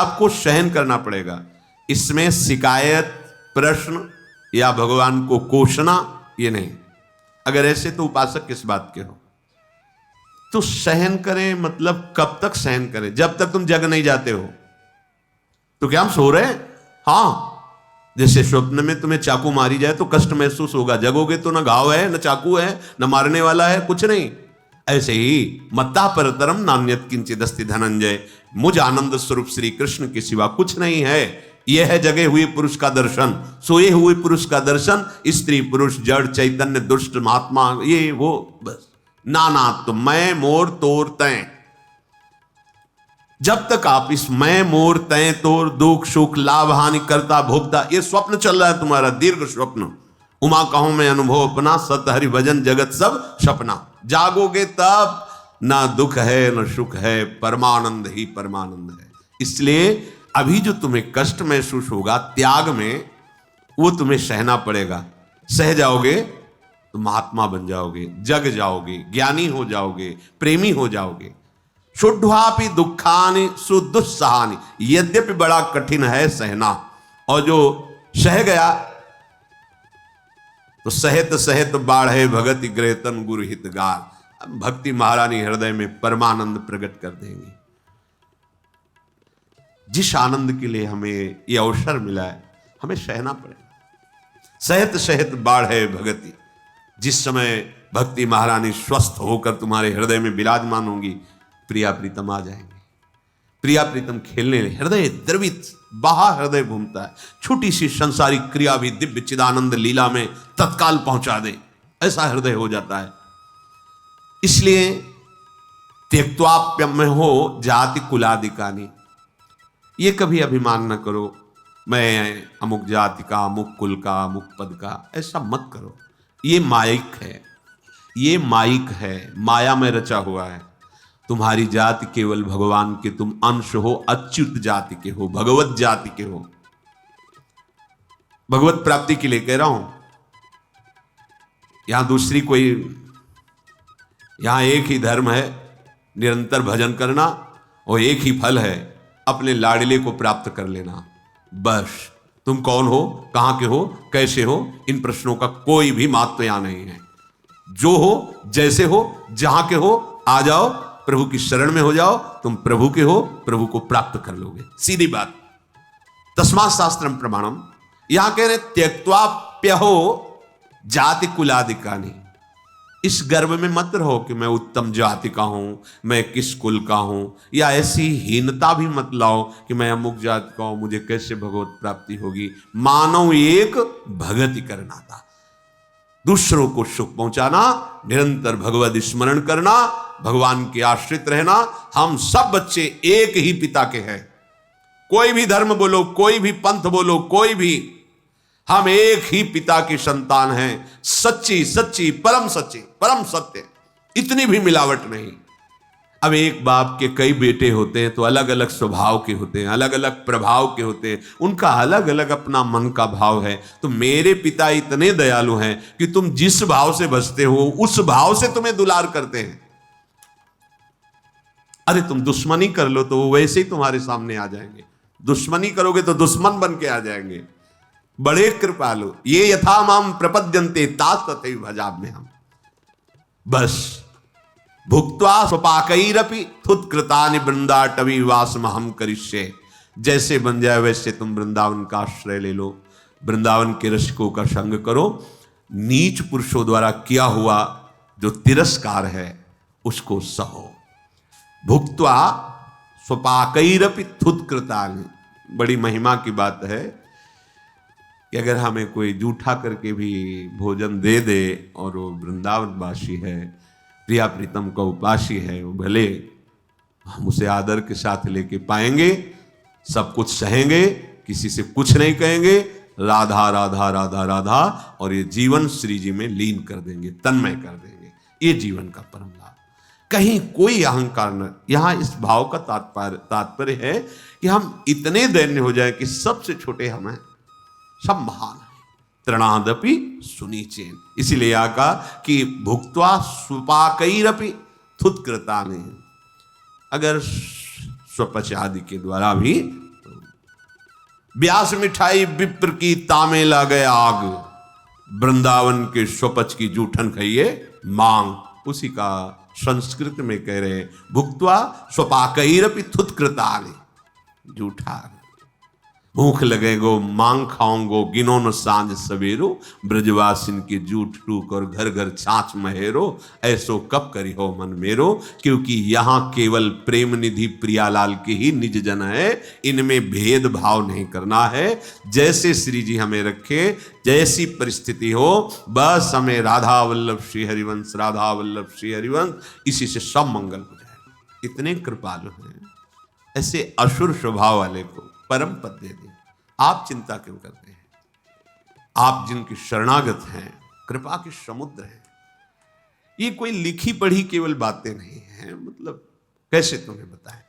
आपको सहन करना पड़ेगा। इसमें शिकायत, प्रश्न या भगवान को कोसना ये नहीं। अगर ऐसे तो उपासक किस बात के हो? तो सहन करें मतलब कब तक सहन करें? जब तक तुम जग नहीं जाते हो। तो क्या हम सो रहे हैं? हाँ, जैसे स्वप्न में तुम्हें चाकू मारी जाए तो कष्ट महसूस होगा, जगोगे तो ना घाव है, न चाकू है, न मारने वाला है, कुछ नहीं। ऐसे ही मत्ता परतरम नान्यत किंचिदस्ति धनंजय, मुझ आनंद स्वरूप श्री कृष्ण के सिवा कुछ नहीं है। यह है जगे हुए पुरुष का दर्शन, सोए हुए पुरुष का दर्शन, स्त्री पुरुष जड़ चैतन्य दुष्ट महात्मा ये वो, बस नाना तो मैं मोर तोर तय। जब तक आप इस मैं मोर तय तोर दुख सुख लाभ हानि करता भोगता, ये स्वप्न चल रहा है तुम्हारा, दीर्घ स्वप्न, उमा कहूं मैं अनुभव अपना, सत हरि भजन जगत सब सपना। जागोगे तब ना दुख है न सुख है, परमानंद ही परमानंद है। इसलिए अभी जो तुम्हें कष्ट महसूस होगा त्याग में, वो तुम्हें सहना पड़ेगा। सह जाओगे तो महात्मा बन जाओगे, जग जाओगे, ज्ञानी हो जाओगे, प्रेमी हो जाओगे। शुद्धापि दुखानि सुदुस्सहानि, यद्यपि बड़ा कठिन है सहना, और जो सह गया तो सहत सहत बाढ़े भगति ग्रहतन गुरु हितगार। भक्ति महारानी हृदय में परमानंद प्रकट कर देंगी। जिस आनंद के लिए हमें यह अवसर मिला है, हमें सहना पड़ेगा। सहत सहत बाढ़े भगति, जिस समय भक्ति महारानी स्वस्थ होकर तुम्हारे हृदय में विराजमान होंगी, प्रिया प्रीतम आ जाएंगे। प्रिया प्रीतम खेलने, हृदय द्रवित, बाहा हृदय घूमता है। छोटी सी संसारिक क्रिया भी दिव्य चिदानंद लीला में तत्काल पहुंचा दे, ऐसा हृदय हो जाता है। इसलिए त्यक्त्वाप्यम में हो जाति कुलादिकानी, ये कभी अभिमान न करो मैं अमुक जाति का, अमुक कुल का, अमुक पद का, ऐसा मत करो। ये माइक है, ये माइक है, माया में रचा हुआ है। तुम्हारी जाति केवल भगवान के तुम अंश हो, अच्युत जाति के हो, भगवत जाति के हो। भगवत प्राप्ति के लिए कह रहा हूं, यहां दूसरी कोई, यहां एक ही धर्म है, निरंतर भजन करना, और एक ही फल है, अपने लाडले को प्राप्त कर लेना। बस तुम कौन हो, कहां के हो, कैसे हो, इन प्रश्नों का कोई भी महत्व यहां नहीं है। जो हो, जैसे हो, जहां के हो, आ जाओ, प्रभु की शरण में हो जाओ, तुम प्रभु के हो, प्रभु को प्राप्त कर लोगे। सीधी बात। तस्मात् शास्त्रम प्रमाणम, यहां कह रहे त्यक्त्वाप्यहो जाति कुलादिकानि। इस गर्व में मत रहो कि मैं उत्तम जाति का हूं, मैं किस कुल का हूं, या ऐसी हीनता भी मत लाओ कि मैं अमुक जाति का हूं, मुझे कैसे भगवत प्राप्ति होगी। मानव एक भगति करना था, दूसरों को सुख पहुंचाना, निरंतर भगवत स्मरण करना, भगवान के आश्रित रहना। हम सब बच्चे एक ही पिता के हैं। कोई भी धर्म बोलो, कोई भी पंथ बोलो, कोई भी, हम एक ही पिता की संतान हैं। सच्ची सच्ची परम सच्ची परम सत्य, इतनी भी मिलावट नहीं। अब एक बाप के कई बेटे होते हैं तो अलग अलग स्वभाव के होते हैं, अलग अलग प्रभाव के होते हैं, उनका अलग अलग अपना मन का भाव है। तो मेरे पिता इतने दयालु हैं कि तुम जिस भाव से बसते हो उस भाव से तुम्हें दुलार करते हैं। अरे तुम दुश्मनी कर लो तो वो वैसे ही तुम्हारे सामने आ जाएंगे, दुश्मनी करोगे तो दुश्मन बन के आ जाएंगे। बड़े कृपालु, ये यथा माम प्रपद्यन्ते तास तथैव भजाम्य हम। बस भुक्त्वा स्वपाकैरपि थुत्कृतानि वृंदाटवी वासमहं करिष्ये। जैसे बन जाए वैसे तुम वृंदावन का आश्रय ले लो, वृंदावन के रसिकों का संग करो। नीच पुरुषों द्वारा किया हुआ जो तिरस्कार है उसको सहो। भुक्त्वा स्वपाकैरपि थुत्कृतानि, बड़ी महिमा की बात है कि अगर हमें कोई जूठा करके भी भोजन दे दे और वो वृंदावन वासी है, प्रिया प्रीतम का उपासी है, वो भले हम उसे आदर के साथ लेके पाएंगे, सब कुछ सहेंगे, किसी से कुछ नहीं कहेंगे, राधा राधा राधा राधा, और ये जीवन श्री जी में लीन कर देंगे, तन्मय कर देंगे। ये जीवन का परम लाभ। कहीं कोई अहंकार न। यहां इस भाव का तात्पर्य है कि हम इतने दैन्य हो जाए कि सबसे छोटे हम हैं, सब महान है। तृणादपि सुनीचेन, इसीलिए यहां कहा कि भुक्त्वा स्वपाकैरपि थुत्कृतानि, अगर स्वपच आदि के द्वारा भी व्यास मिठाई विप्र की तामे ला गए आग, वृंदावन के स्वपच की जूठन खाइए मांग। उसी का संस्कृत में कह रहे भुक्त्वा स्वपाकैरपि थुत्कृतानि, जूठा भूख लगेगो मांग खाओंगो गिनो न सांझ सवेरो, ब्रजवासिन की जूठ टूक और घर घर छाछ महेरो, ऐसो कब करी हो मन मेरो। क्योंकि यहाँ केवल प्रेम निधि प्रियालाल के ही निज जन है, इनमें भेद भाव नहीं करना है। जैसे श्री जी हमें रखे, जैसी परिस्थिति हो, बस हमें राधा वल्लभ श्री हरिवंश, राधा वल्लभ श्री हरिवंश, इसी से सब मंगल हो जाए। इतने कृपालु हैं, ऐसे असुर स्वभाव वाले को परम पद दे दे। आप चिंता क्यों करते हैं? आप जिनके शरणागत हैं, कृपा के समुद्र हैं। ये कोई लिखी पढ़ी केवल बातें नहीं हैं, मतलब कैसे तुम्हें बताएं।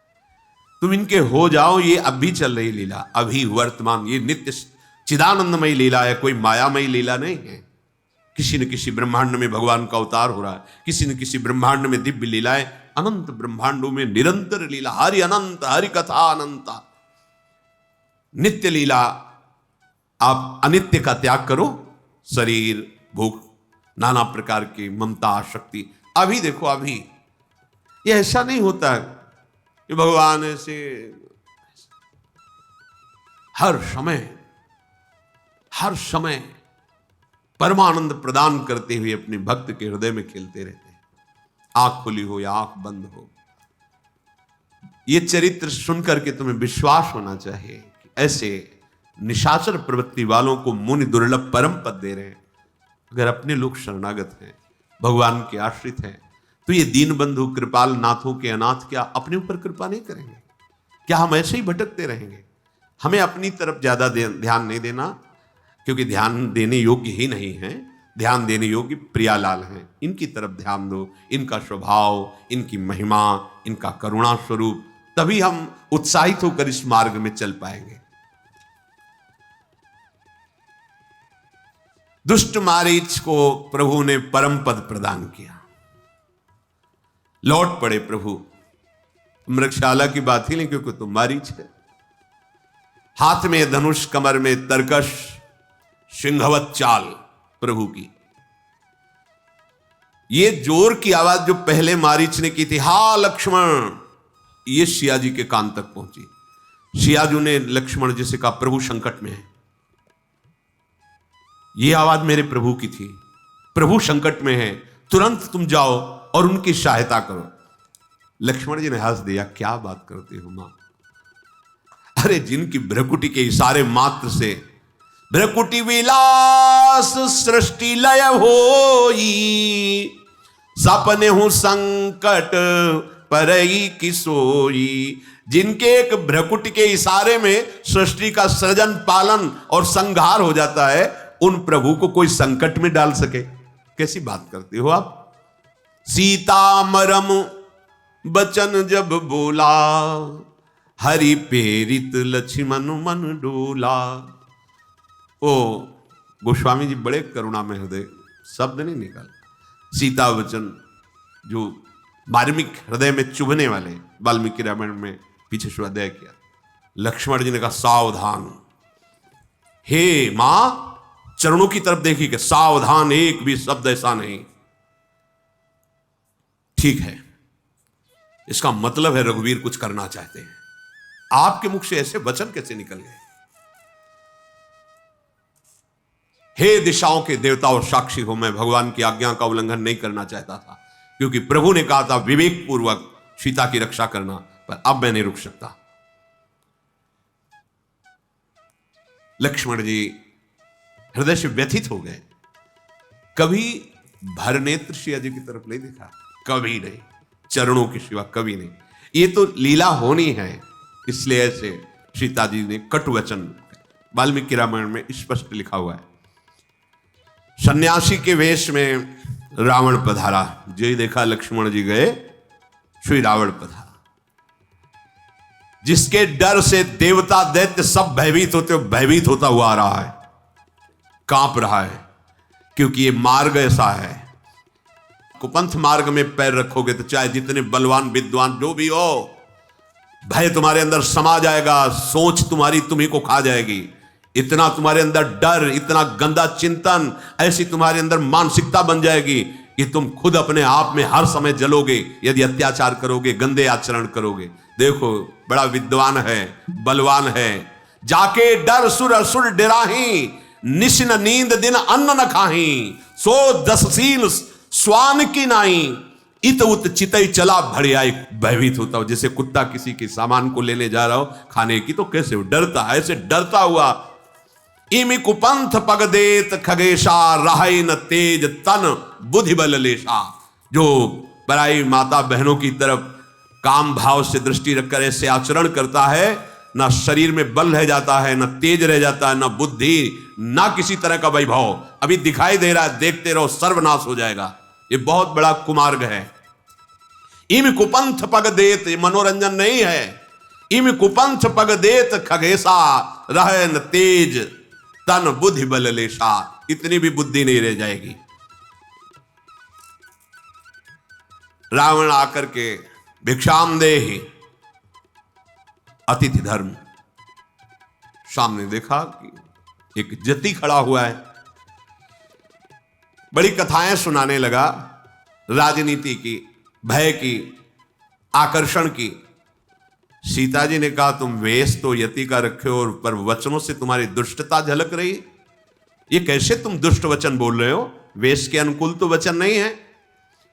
तुम इनके हो जाओ, ये अब भी चल रही लीला, अभी वर्तमान, ये नित्य चिदानंदमयी लीला है, कोई मायामयी लीला नहीं है। किसी न किसी ब्रह्मांड में भगवान का अवतार हो रहा है, किसी न किसी ब्रह्मांड में दिव्य लीलाएं, अनंत ब्रह्मांडों में निरंतर लीला, हरि अनंत, हरि कथा अनंता, नित्य लीला। आप अनित्य का त्याग करो, शरीर, भूख, नाना प्रकार की ममता, शक्ति। अभी देखो, अभी ये ऐसा नहीं होता कि भगवान ऐसे हर समय परमानंद प्रदान करते हुए अपने भक्त के हृदय में खेलते रहते हैं, आंख खुली हो या आंख बंद हो। ये चरित्र सुनकर के तुम्हें विश्वास होना चाहिए कि ऐसे निशाचर प्रवृत्ति वालों को मुनि दुर्लभ परम पद दे रहे हैं। अगर अपने लोग शरणागत हैं, भगवान के आश्रित हैं, तो ये दीन बंधु कृपाल नाथों के अनाथ क्या अपने ऊपर कृपा नहीं करेंगे? क्या हम ऐसे ही भटकते रहेंगे? हमें अपनी तरफ ज्यादा ध्यान नहीं देना, क्योंकि ध्यान देने योग्य ही नहीं है। ध्यान देने योग्य प्रियालाल हैं, इनकी तरफ ध्यान दो, इनका स्वभाव, इनकी महिमा, इनका करुणा स्वरूप, तभी हम उत्साहित होकर इस मार्ग में चल पाएंगे। दुष्ट मारीच को प्रभु ने परम पद प्रदान किया, लौट पड़े प्रभु। मृगशाला की बात ही नहीं, क्योंकि तुम मारीच है, हाथ में धनुष, कमर में तरकश, सिंहवत चाल प्रभु की। ये जोर की आवाज जो पहले मारीच ने की थी, हा लक्ष्मण, ये सिया जी के कान तक पहुंची। सिया जी ने लक्ष्मण जी से कहा, प्रभु संकट में है। ये आवाज मेरे प्रभु की थी, प्रभु संकट में है, तुरंत तुम जाओ और उनकी सहायता करो। लक्ष्मण जी ने हंस दिया, क्या बात करते हो मां? अरे जिनकी भ्रकुटी के इशारे मात्र से भ्रकुटी विलास सृष्टि लय होई, सपने हूं संकट परई की सोई। जिनके एक भ्रकुटी के इशारे में सृष्टि का सृजन, पालन और संहार हो जाता है, उन प्रभु को कोई संकट में डाल सके? कैसी बात करते हो आप? सीता मरम बचन जब बोला, हरि प्रेरित लक्ष्मण मन डोला। ओ गोस्वामी जी बड़े करुणा में हृदय, शब्द नहीं निकल। सीता वचन जो वाल्मीकि हृदय में चुभने वाले, वाल्मीकि रामायण में पीछे स्वाध्याय किया। लक्ष्मण जी ने कहा, सावधान, हे मां, चरणों की तरफ देखी कि सावधान, एक भी शब्द ऐसा नहीं। ठीक है, इसका मतलब है रघुवीर कुछ करना चाहते हैं। आपके मुख से ऐसे वचन कैसे निकल गए? हे दिशाओं के देवता और साक्षी हो, मैं भगवान की आज्ञा का उल्लंघन नहीं करना चाहता था, क्योंकि प्रभु ने कहा था विवेक पूर्वक सीता की रक्षा करना, पर अब मैं नहीं रुक सकता। लक्ष्मण जी हृदय से व्यथित हो गए। कभी भरनेत्र सिया जी की तरफ नहीं देखा, कभी नहीं, चरणों के सिवा कभी नहीं। ये तो लीला होनी है, इसलिए ऐसे सीता जी ने कटु वचन, वाल्मीकि रामायण में स्पष्ट लिखा हुआ है। सन्यासी के वेश में रावण पधारा, जो ही देखा लक्ष्मण जी गए, श्री रावण पधारा। जिसके डर से देवता दैत्य सब भयभीत होता हुआ आ रहा है, कांप रहा है, क्योंकि ये मार्ग ऐसा है। कुपंथ मार्ग में पैर रखोगे तो चाहे जितने बलवान विद्वान जो भी हो, भय तुम्हारे अंदर समा जाएगा, सोच तुम्हारी तुम्ही को खा जाएगी। इतना तुम्हारे अंदर डर, इतना गंदा चिंतन, ऐसी तुम्हारे अंदर मानसिकता बन जाएगी कि तुम खुद अपने आप में हर समय जलोगे यदि अत्याचार करोगे, गंदे आचरण करोगे। देखो बड़ा विद्वान है, बलवान है। जाके डर सुर असुर डराही, निशिन नींद दिन अन्न न खाही, सो दसशील स्वान की नाई, इत उत चितई चला भड़ियाई। भयभीत होता हो, जैसे कुत्ता किसी के सामान को लेने जा रहा हो खाने की, तो कैसे डरता है, ऐसे डरता हुआ। इमि कुपंथ पग देत खगेशा, रहाई न तेज तन बुद्धि बल लेशा। जो पराई माता बहनों की तरफ काम भाव से दृष्टि रखकर ऐसे आचरण करता है, ना शरीर में बल रह जाता है, ना तेज रह जाता है, ना बुद्धि, ना किसी तरह का वैभव। अभी दिखाई दे रहा है, देखते रहो सर्वनाश हो जाएगा। ये बहुत बड़ा कुमार्ग है। इम कुपंथ पग देत, ये मनोरंजन नहीं है। इम कुपंथ पग देत खगेशा, रह न तेज तन बुद्धि बल लेशा। इतनी भी बुद्धि नहीं रह जाएगी। रावण आकर के भिक्षाम देहि, अतिथि धर्म। सामने देखा कि एक जति खड़ा हुआ है, बड़ी कथाएं सुनाने लगा, राजनीति की, भय की, आकर्षण की। सीता जी ने कहा तुम वेश तो यति का रखे हो, और पर वचनों से तुम्हारी दुष्टता झलक रही। ये कैसे तुम दुष्ट वचन बोल रहे हो? वेश के अनुकूल तो वचन नहीं है।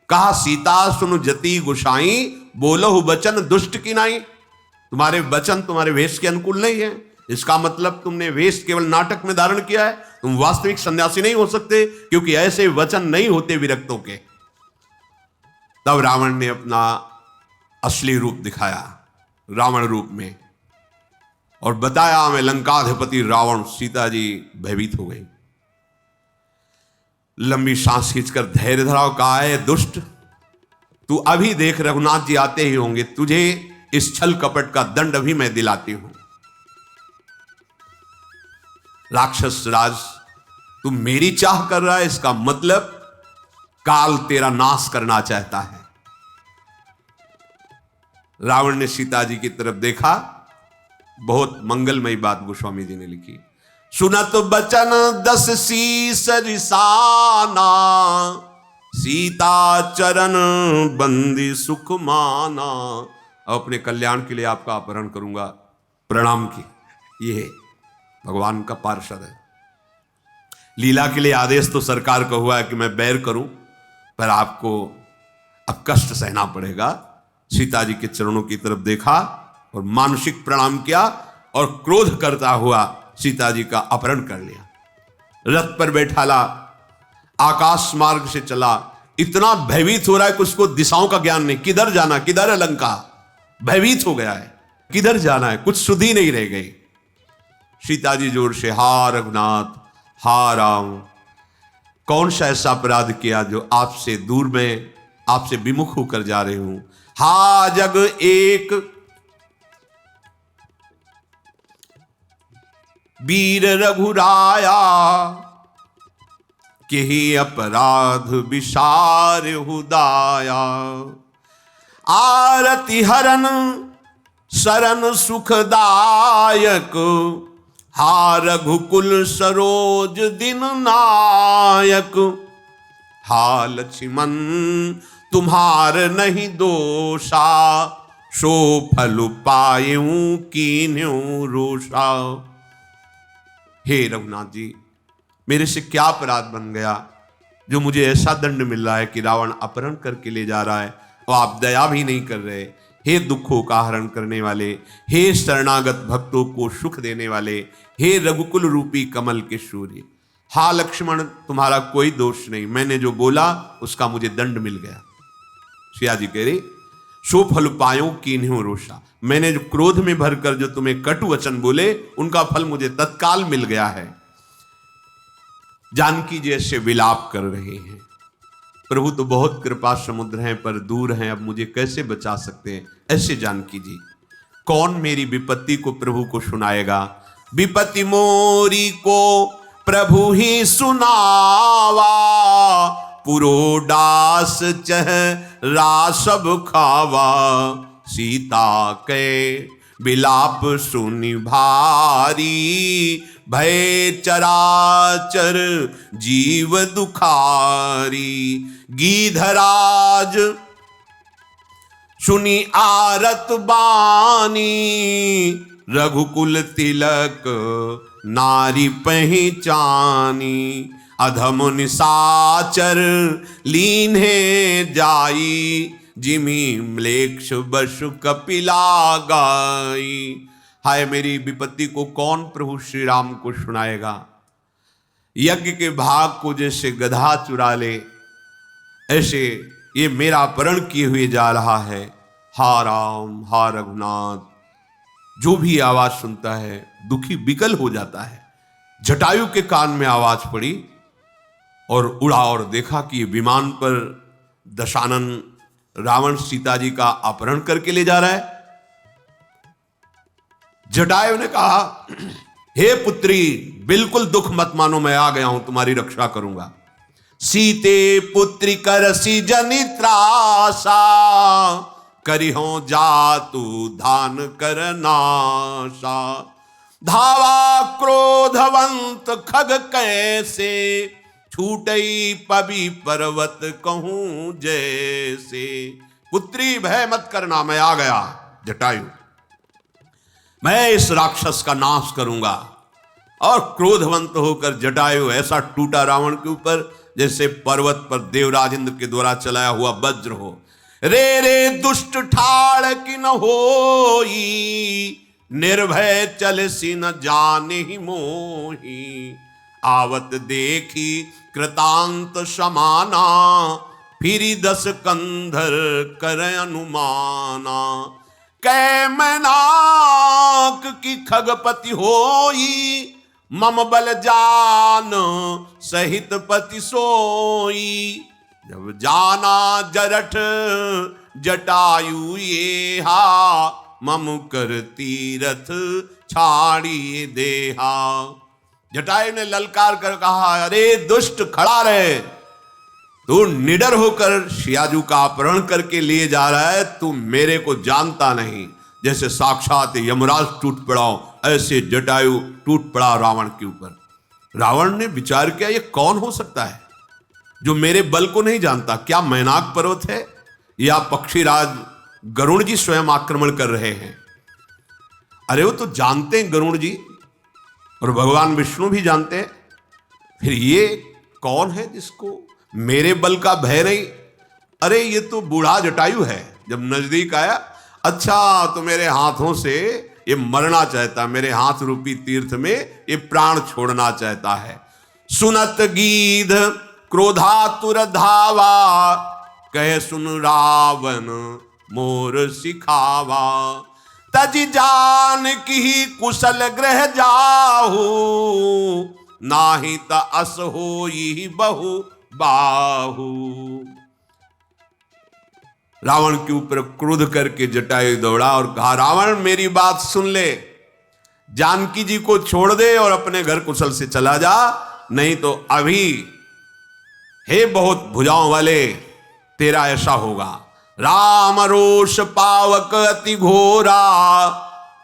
कहा सीता सुनु जति गुसाई, बोलो वचन दुष्ट की नाई। तुम्हारे वचन तुम्हारे वेश के अनुकूल नहीं है। इसका मतलब तुमने वेश केवल नाटक में धारण किया है। तुम वास्तविक सन्यासी नहीं हो सकते, क्योंकि ऐसे वचन नहीं होते विरक्तों के। तब रावण ने अपना असली रूप दिखाया, रावण रूप में, और बताया मैं लंकाधिपति रावण। सीता जी भयभीत हो गई, लंबी सांस खींचकर धैर्य धराओ। कहा है दुष्ट, तू अभी देख रघुनाथ जी आते ही होंगे, तुझे इस छल कपट का दंड भी मैं दिलाती हूं। राक्षस राज, तू मेरी चाह कर रहा है, इसका मतलब काल तेरा नाश करना चाहता है। रावण ने सीता जी की तरफ देखा। बहुत मंगलमयी बात गोस्वामी जी ने लिखी। सुनत बचन दस शीस रिसाना, सीता चरण बंदी सुख माना। अपने कल्याण के लिए आपका अपहरण करूंगा, प्रणाम की। ये भगवान का पार्षद है। लीला के लिए आदेश तो सरकार का हुआ है कि मैं बैर करूं, पर आपको अब कष्ट सहना पड़ेगा। सीता जी के चरणों की तरफ देखा और मानसिक प्रणाम किया, और क्रोध करता हुआ सीता जी का अपहरण कर लिया। रथ पर बैठाला, आकाश मार्ग से चला। इतना भयभीत हो रहा है कि उसको दिशाओं का ज्ञान नहीं, किधर जाना, किधर है लंका। भयभीत हो गया है, किधर जाना है, कुछ सुधि नहीं रह गई। सीता जी जोर से हा रघुनाथ, हा राम, कौन सा ऐसा अपराध किया जो आपसे दूर में, आपसे विमुख होकर जा रहे हूं। हा जग एक वीर रघुराया, केहि अपराध विसार हुदाया। आरति हरन शरण सुखदायक, हा रघुकुल सरोज दिन नायक। हा लक्ष्मण तुम्हार नहीं दोषा, सो फल पायूं कीन्हूं रोषा। हे रघुनाथ जी, मेरे से क्या अपराध बन गया जो मुझे ऐसा दंड मिल रहा है कि रावण अपहरण करके ले जा रहा है और आप दया भी नहीं कर रहे। हे दुखों का हरण करने वाले, हे शरणागत भक्तों को सुख देने वाले, हे रघुकुल रूपी कमल के सूर्य। हा लक्ष्मण, तुम्हारा कोई दोष नहीं, मैंने जो बोला उसका मुझे दंड मिल गया। सिया जी कह रही सो फल पायो कीन्हूं रोषा, मैंने जो क्रोध में भरकर जो तुम्हें कटु वचन बोले उनका फल मुझे तत्काल मिल गया है। जानकी जैसे विलाप कर रहे हैं, प्रभु तो बहुत कृपा समुद्र हैं पर दूर हैं, अब मुझे कैसे बचा सकते हैं। ऐसे जानकी जी, कौन मेरी विपत्ति को प्रभु को सुनाएगा। विपत्ति मोरी को प्रभु ही सुनावा, पुरोडास चह रासब खावा। सीता के विलाप सुनि भारी, भय चराचर जीव दुखारी। गीधराज सुनि आरत बानी, रघुकुल तिलक नारी पहचानी। अधम निशाचर लीन्हे जाई, जिमी म्लेच्छ बसु कपिला गाई। हाय मेरी विपत्ति को कौन प्रभु श्री राम को सुनाएगा। यज्ञ के भाग को जैसे गधा चुरा ले, ऐसे ये मेरा अपहरण किए हुए जा रहा है। हा राम हा रघुनाथ। जो भी आवाज सुनता है दुखी विकल हो जाता है। जटायु के कान में आवाज पड़ी और उड़ा और देखा कि ये विमान पर दशानन रावण सीता जी का अपहरण करके ले जा रहा है। जटायु ने कहा, हे पुत्री, बिल्कुल दुख मत मानो, मैं आ गया हूं, तुम्हारी रक्षा करूंगा। सीते पुत्री करसी जनि त्रासा, करिहो जातु धान कर नाशा। धावा क्रोधवंत खग कैसे, छूटई पबी पर्वत कहूं जैसे। पुत्री भय मत करना, मैं आ गया जटायु, मैं इस राक्षस का नाश करूंगा। और क्रोधवंत होकर जटायु ऐसा टूटा रावण के ऊपर जैसे पर्वत पर देवराज इंद्र के द्वारा चलाया हुआ वज्र हो। रे रे दुष्ट ठाड़ की न होई, निर्भय चल सी न जाने ही मोही। आवत देखी कृतांत समाना, फिरी 10 कंधर कर अनुमाना। कै मैनाक की खगपति होई, मम बल जान सहित पति सोई। जब जाना जरठ जटायु ये हा, मम कर तीरथ छाड़ी देहा। जटायु ने ललकार कर कहा, अरे दुष्ट खड़ा रहे, तू निडर होकर शियाजू का अपहरण करके लिए जा रहा है। तू मेरे को जानता नहीं। जैसे साक्षात यमराज टूट पड़ा ऐसे जटायु टूट पड़ा रावण के ऊपर। रावण ने विचार किया, ये कौन हो सकता है जो मेरे बल को नहीं जानता। क्या मैनाक पर्वत है या पक्षीराज गरुड़ जी स्वयं आक्रमण कर रहे हैं। अरे वो तो जानते हैं गरुड़ जी, और भगवान विष्णु भी जानते हैं, फिर ये कौन है जिसको मेरे बल का भय नहीं। अरे ये तो बूढ़ा जटायु है। जब नजदीक आया, अच्छा तो मेरे हाथों से ये मरना चाहता, मेरे हाथ रूपी तीर्थ में ये प्राण छोड़ना चाहता है। सुनत गीध क्रोधातुर धावा, कहे सुन रावण मोर सिखावा। तजि जान की कुशल ग्रह जाहू, नाही त अस होई बहु बाहू। रावण के ऊपर क्रोध करके जटायु दौड़ा और कहा, रावण मेरी बात सुन ले, जानकी जी को छोड़ दे और अपने घर कुशल से चला जा, नहीं तो अभी हे बहुत भुजाओं वाले तेरा ऐसा होगा। राम रोष पावक अति घोरा,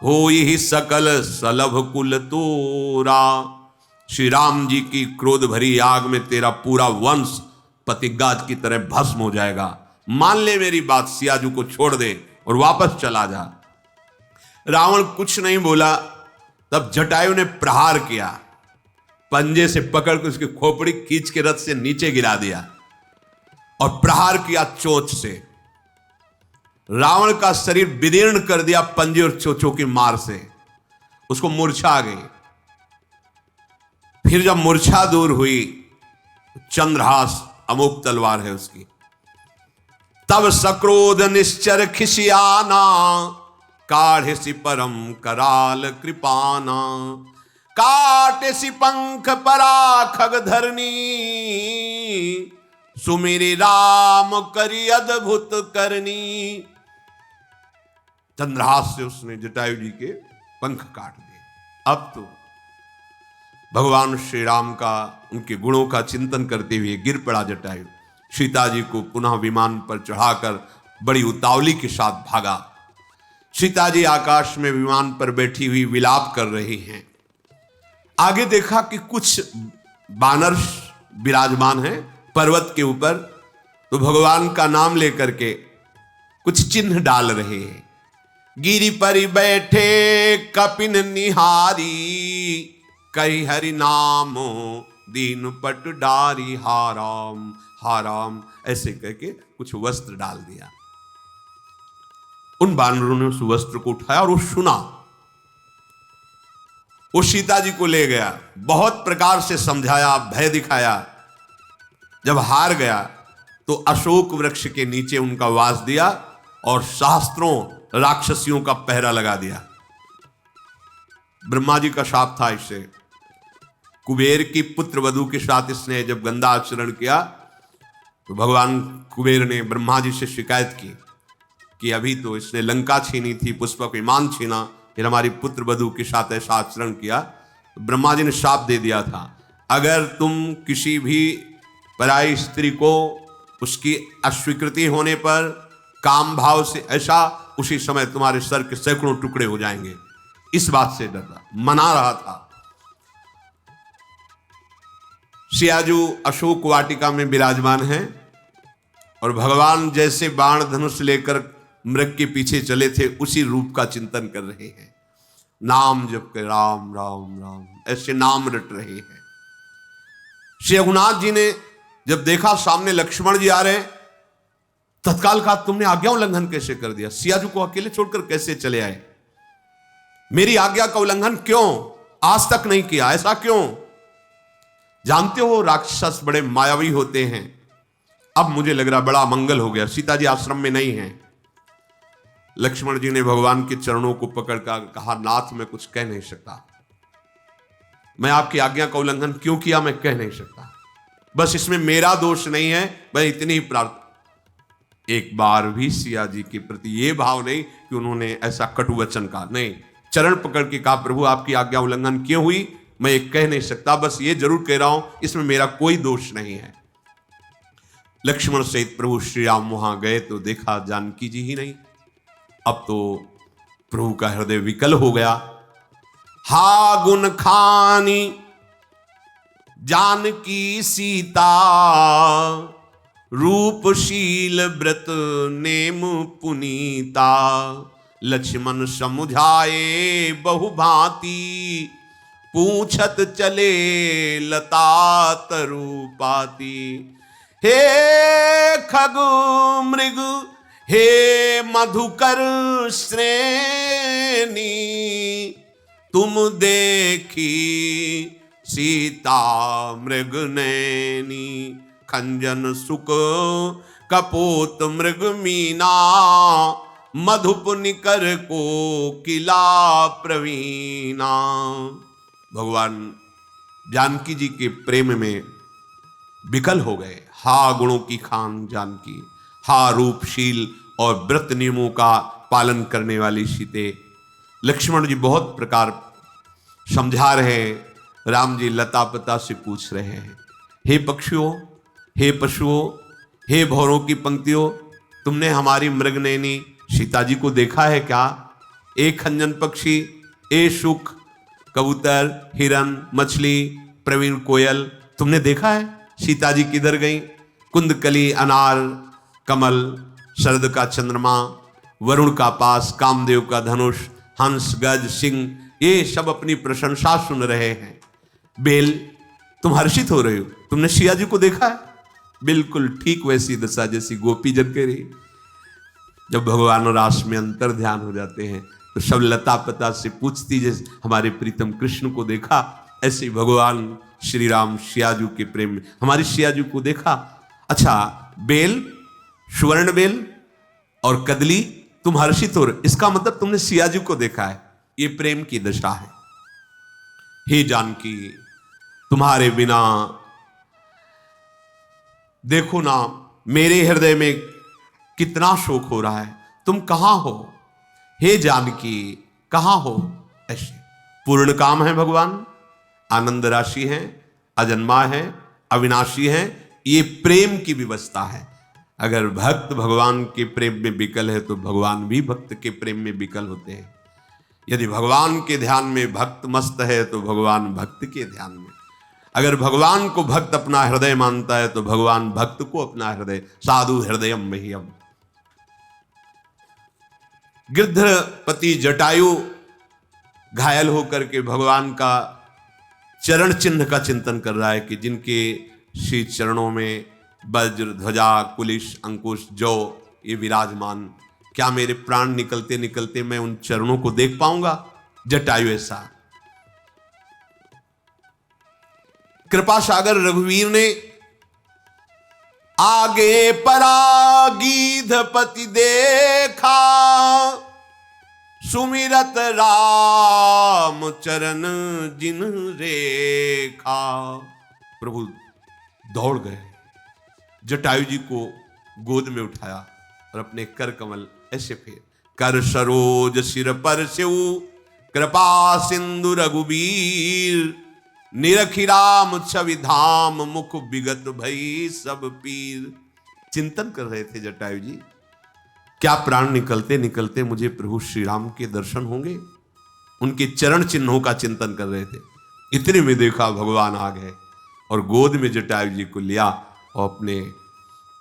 हो ही सकल सलभ कुल तोरा। श्री राम जी की क्रोध भरी आग में तेरा पूरा वंश पतिगाज की तरह भस्म हो जाएगा। मान ले मेरी बात, सियाजू को छोड़ दे और वापस चला जा। रावण कुछ नहीं बोला। तब जटायु ने प्रहार किया, पंजे से पकड़ के उसकी खोपड़ी खींच के रथ से नीचे गिरा दिया और प्रहार किया चोंच से। रावण का शरीर विदीर्ण कर दिया पंजे और चोंचों की मार से, उसको मूर्छा आ गई। फिर जब मूर्छा दूर हुई, चंद्रहास अमोघ तलवार है उसकी, तब सक्रोध निश्चर खिसियाना, काढ़े सी परम कराल कृपाना। काटे सी पंख परा खग धरनी, सुमिरि राम करी अद्भुत करनी। चंद्रहास से उसने जटायु जी के पंख काट दिए। अब तो भगवान श्री राम का, उनके गुणों का चिंतन करते हुए गिर पड़ा जटायु। सीता जी को पुनः विमान पर चढ़ाकर बड़ी उतावली के साथ भागा। सीता जी आकाश में विमान पर बैठी हुई विलाप कर रही हैं। आगे देखा कि कुछ बानर विराजमान हैं पर्वत के ऊपर, तो भगवान का नाम लेकर के कुछ चिन्ह डाल रहे हैं। गिरि पर बैठे कपिन निहारी, कई हरि नामो दीन पट डारी, हाराम हाराम, ऐसे करके कुछ वस्त्र डाल दिया। उन बानरों ने उस वस्त्र को उठाया और वो सुना। वो सीता जी को ले गया, बहुत प्रकार से समझाया, भय दिखाया। जब हार गया तो अशोक वृक्ष के नीचे उनका वास दिया और शास्त्रों राक्षसियों का पहरा लगा दिया। ब्रह्मा जी का शाप था इससे। कुबेर की पुत्र वधू के साथ इसने जब गंदा आचरण किया तो भगवान कुबेर ने ब्रह्मा जी से शिकायत की कि अभी तो इसने लंका छीनी थी, पुष्पक विमान छीना, फिर हमारी पुत्र वधू के साथ ऐसा आचरण किया। तो ब्रह्मा जी ने शाप दे दिया था, अगर तुम किसी भी पराई स्त्री को उसकी अस्वीकृति होने पर काम भाव से ऐसा, उसी समय तुम्हारे सर के सैकड़ों टुकड़े हो जाएंगे। इस बात से डरता, मना रहा था। सियाजू अशोक वाटिका में विराजमान हैं और भगवान जैसे बाण धनुष लेकर मृग के पीछे चले थे उसी रूप का चिंतन कर रहे हैं। नाम जप कर राम राम राम ऐसे नाम रट रहे हैं। श्री रघुनाथ जी ने जब देखा सामने लक्ष्मण जी आ रहे हैं, तत्काल कहा तुमने आज्ञा उल्लंघन कैसे कर दिया? सियाजू को अकेले छोड़कर कैसे चले आए? मेरी आज्ञा का उल्लंघन क्यों? आज तक नहीं किया, ऐसा क्यों? जानते हो राक्षस बड़े मायावी होते हैं। अब मुझे लग रहा बड़ा मंगल हो गया, सीता जी आश्रम में नहीं है। लक्ष्मण जी ने भगवान के चरणों को पकड़कर कहा, नाथ मैं कुछ कह नहीं सकता, मैं आपकी आज्ञा का उल्लंघन क्यों किया मैं कह नहीं सकता, बस इसमें मेरा दोष नहीं है, मैं इतनी ही प्रार्थना। एक बार भी सिया जी के प्रति ये भाव नहीं कि उन्होंने ऐसा कटु वचन कहा, नहीं, चरण पकड़ के कहा प्रभु आपकी आज्ञा उल्लंघन क्यों हुई मैं ये कह नहीं सकता, बस ये जरूर कह रहा हूं इसमें मेरा कोई दोष नहीं है। लक्ष्मण सहित प्रभु श्री राम वहां गए तो देखा जानकी जी ही नहीं। अब तो प्रभु का हृदय विकल हो गया। हा गुण खानी जानकी सीता, रूपशील व्रत नेम पुनीता, लक्ष्मण समुझाए बहु भांति, पूछत चले लता तरुपाती। हे खगु मृग हे मधुकर श्रेणी, तुम देखी सीता मृग नैनी, खंजन सुक कपोत मृग मीना, मधुप निकर को किला प्रवीणा। भगवान जानकी जी के प्रेम में विकल हो गए। हा गुणों की खान जानकी, हा रूपशील और व्रत नियमों का पालन करने वाली सीते। लक्ष्मण जी बहुत प्रकार समझा रहे हैं। राम जी लता पता से पूछ रहे हैं, हे पक्षियों, हे पशुओं, हे भौरों की पंक्तियों, तुमने हमारी मृगनयनी सीता जी को देखा है क्या? एक खंजन पक्षी, ए शुक, कबूतर, हिरन, मछली, प्रवीण कोयल, तुमने देखा है सीता जी किधर गई? कुंदकली, अनार, कमल, शरद का चंद्रमा, वरुण का पास, कामदेव का धनुष, हंस, गज, सिंह, ये सब अपनी प्रशंसा सुन रहे हैं। बेल, तुम हर्षित हो रहे हो, तुमने सिया जी को देखा है? बिल्कुल ठीक वैसी दशा जैसी गोपी जन के रही। जब भगवान रास में अंतर ध्यान हो जाते हैं तो सब लता पता से पूछती, जैसे हमारे प्रीतम कृष्ण को देखा, ऐसे ही भगवान श्री राम सियाजू के प्रेम में हमारी सियाजू को देखा। अच्छा, बेल, सुवर्ण बेल और कदली, तुम हर्षित हो रहे, इसका मतलब तुमने सियाजू को देखा है। ये प्रेम की दशा है। हे जानकी, तुम्हारे बिना देखो ना मेरे हृदय में कितना शोक हो रहा है, तुम कहां हो? हे जानकी कहां हो? ऐसे पूर्ण काम है भगवान, आनंद राशि है, अजन्मा है, अविनाशी है, ये प्रेम की व्यवस्था है। अगर भक्त भगवान के प्रेम में विकल है तो भगवान भी भक्त के प्रेम में विकल होते हैं। यदि भगवान के ध्यान में भक्त मस्त है तो भगवान भक्त के ध्यान में, अगर भगवान को भक्त अपना हृदय मानता है तो भगवान भक्त को अपना हृदय, साधु हृदयम मह्यम। गिरधपति जटायु घायल होकर के भगवान का चरण चिन्ह का चिंतन कर रहा है कि जिनके श्री चरणों में वज्र ध्वजा कुलिश अंकुश जो ये विराजमान, क्या मेरे प्राण निकलते निकलते मैं उन चरणों को देख पाऊंगा? जटायु ऐसा। कृपा सागर रघुवीर ने आगे परागीधपति देखा, सुमिरत राम चरण जिन रेखा। प्रभु दौड़ गए, जटायु जी को गोद में उठाया और अपने कर कमल ऐसे फेर, कर सरोज सिर पर सेऊ कृपा सिंधु रघुबीर, निरखि राम छवि धाम मुख विगत भई सब पीर। चिंतन कर रहे थे जटायु जी, क्या प्राण निकलते निकलते मुझे प्रभु श्री राम के दर्शन होंगे? उनके चरण चिन्हों का चिंतन कर रहे थे। इतने में देखा भगवान आ गए और गोद में जटायु जी को लिया और अपने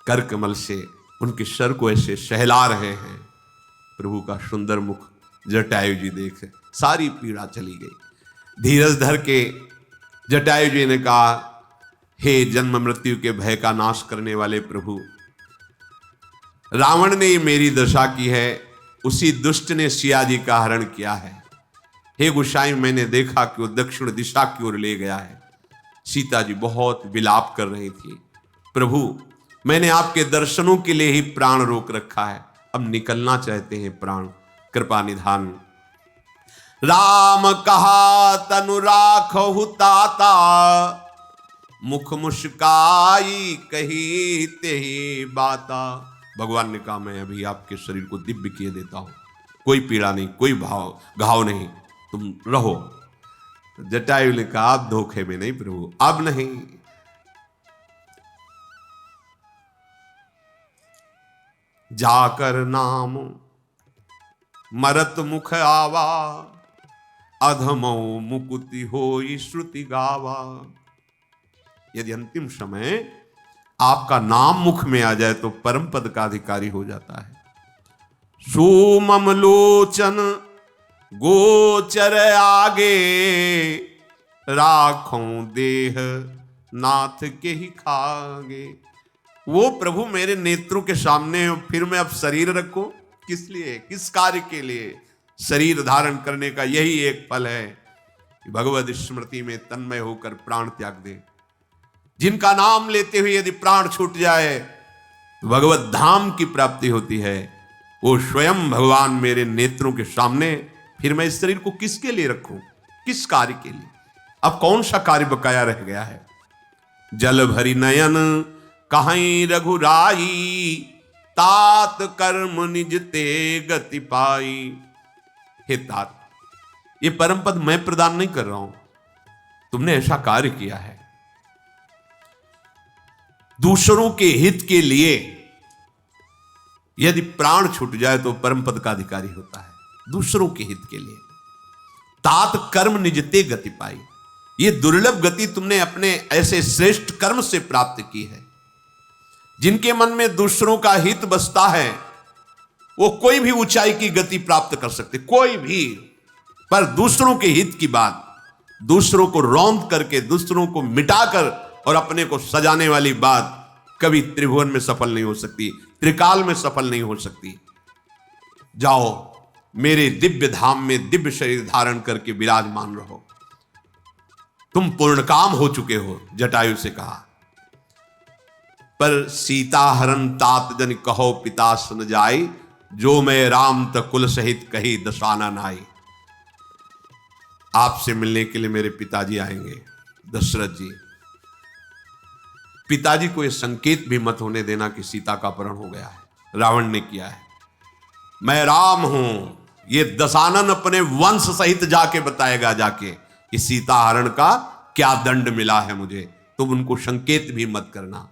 कर कमल से उनके सर को ऐसे सहला रहे हैं। प्रभु का सुंदर मुख जटायु जी देख सारी पीड़ा चली गई। धीरज धर के जटायु जी ने कहा, हे जन्म मृत्यु के भय का नाश करने वाले प्रभु, रावण ने मेरी दशा की है, उसी दुष्ट ने सिया जी का हरण किया है। हे गोसाई, मैंने देखा कि वो दक्षिण दिशा की ओर ले गया है। सीता जी बहुत विलाप कर रही थी। प्रभु, मैंने आपके दर्शनों के लिए ही प्राण रोक रखा है, अब निकलना चाहते हैं प्राण, कृपा निधान। राम कहा तनु राखहु ताता, मुख मुस्काई कही तेहि बाता। भगवान ने कहा, मैं अभी आपके शरीर को दिव्य किए देता हूं, कोई पीड़ा नहीं, कोई घाव नहीं, तुम रहो। जटायु ने कहा, आप धोखे में नहीं प्रभु, अब नहीं। जाकर नाम मरत मुख आवा, अधमो मुकुति होई श्रुति गावा। यदि अंतिम समय आपका नाम मुख में आ जाए तो परम पद का अधिकारी हो जाता है। सुमम लोचन गोचर आगे, राखों देह नाथ के ही खागे। वो प्रभु मेरे नेत्रों के सामने, फिर मैं अब शरीर रखूं किस लिए, किस कार्य के लिए? शरीर धारण करने का यही एक फल है कि भगवद स्मृति में तन्मय होकर प्राण त्याग दे। जिनका नाम लेते हुए यदि प्राण छूट जाए तो भगवत धाम की प्राप्ति होती है। वो स्वयं भगवान मेरे नेत्रों के सामने, फिर मैं इस शरीर को किसके लिए रखूं, किस कार्य के लिए? अब कौन सा कार्य बकाया रह गया है? जल भरी नयन कहीं रघुराई, तात कर्म निज ते गति पाई। हे तात, ये परम पद मैं प्रदान नहीं कर रहा हूं, तुमने ऐसा कार्य किया है। दूसरों के हित के लिए यदि प्राण छूट जाए तो परम पद का अधिकारी होता है, दूसरों के हित के लिए। तात कर्म निजते गति पाई, ये दुर्लभ गति तुमने अपने ऐसे श्रेष्ठ कर्म से प्राप्त की है। जिनके मन में दूसरों का हित बसता है वो कोई भी ऊंचाई की गति प्राप्त कर सकते, कोई भी। पर दूसरों के हित की बात, दूसरों को रौंद करके, दूसरों को मिटाकर और अपने को सजाने वाली बात कभी त्रिभुवन में सफल नहीं हो सकती, त्रिकाल में सफल नहीं हो सकती। जाओ मेरे दिव्य धाम में दिव्य शरीर धारण करके विराजमान रहो, तुम पूर्ण काम हो चुके हो, जटायु से कहा। पर सीता हरण तात जन कहो पिता सन जाई, जो मैं राम तकुल सहित कही दशाना नाई। आपसे मिलने के लिए मेरे पिताजी आएंगे, दशरथ जी। पिताजी को यह संकेत भी मत होने देना कि सीता का अपहरण हो गया है, रावण ने किया है। मैं राम हूं, ये दशानन अपने वंश सहित जाके बताएगा, जाके कि सीता हरण का क्या दंड मिला है मुझे। तुम उनको संकेत भी मत करना।